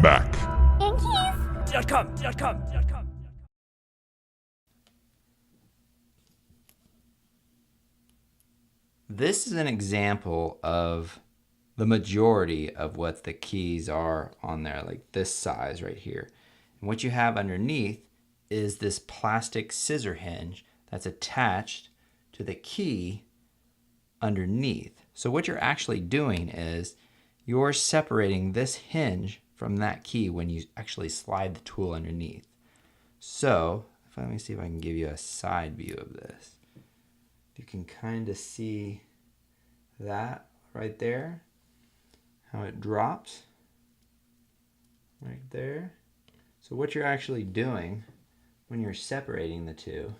Mac. Yankees.com. This is an example of the majority of what the keys are on there, like this size right here. And what you have underneath is this plastic scissor hinge that's attached to the key underneath. So what you're actually doing is you're separating this hinge from that key when you actually slide the tool underneath. So let me see if I can give you a side view of this. You can kind of see that right there, how it drops right there. So what you're actually doing when you're separating the two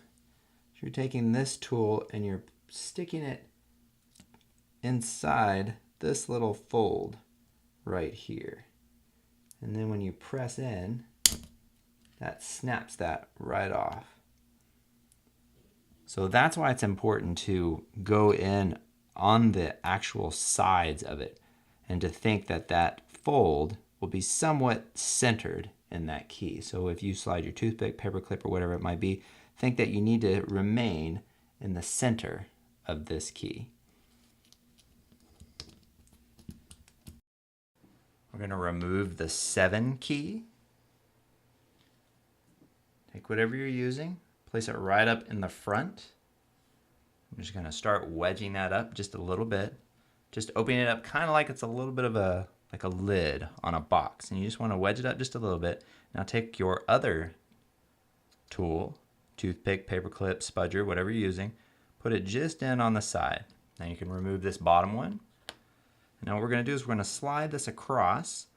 is you're taking this tool and you're sticking it inside this little fold right here. And then when you press in, that snaps that right off. So that's why it's important to go in on the actual sides of it and to think that that fold will be somewhat centered in that key. So if you slide your toothpick, paper clip, or whatever it might be, think that you need to remain in the center of this key. We're going to remove the 7 key. Take whatever you're using, place it right up in the front. I'm just going to start wedging that up just a little bit. Just opening it up kind of like it's a little bit of a lid on a box. And you just want to wedge it up just a little bit. Now take your other tool, toothpick, paper clip, spudger, whatever you're using, put it just in on the side. Now you can remove this bottom one. Now what we're going to do is we're going to slide this across.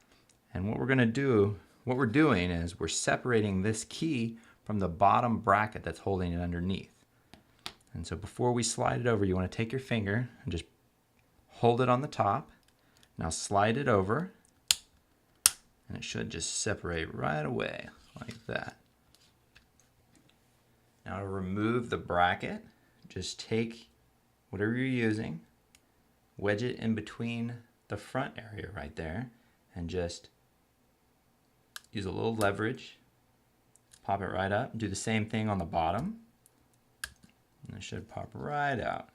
And what we're doing is we're separating this key from the bottom bracket that's holding it underneath. And so before we slide it over, you want to take your finger and just hold it on the top. Now slide it over, and it should just separate right away like that. Now to remove the bracket, just take whatever you're using, wedge it in between the front area right there, and just use a little leverage, pop it right up, do the same thing on the bottom, and it should pop right out.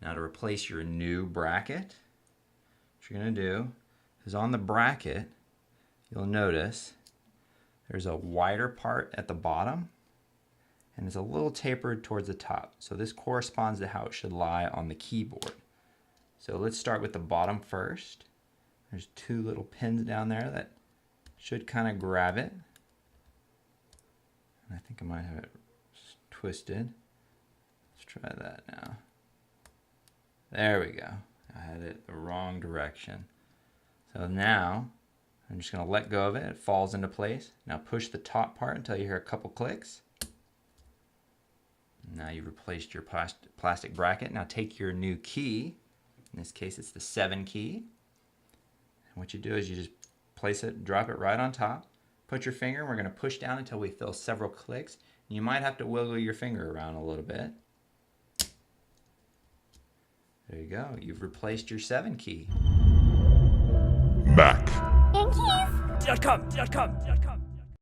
Now to replace your new bracket, what you're going to do is on the bracket, you'll notice there's a wider part at the bottom and it's a little tapered towards the top. So this corresponds to how it should lie on the keyboard. So let's start with the bottom first. There's 2 little pins down there that should kind of grab it. And I think I might have it twisted. Let's try that now. There we go. I had it the wrong direction. So now I'm just going to let go of it. It falls into place. Now push the top part until you hear a couple clicks. Now you've replaced your plastic bracket. Now take your new key. In this case, it's the 7 key. And what you do is you just place it, drop it right on top. Put your finger, and we're going to push down until we feel several clicks. And you might have to wiggle your finger around a little bit. There you go. You've replaced your 7 key. Mac. Yankees.com.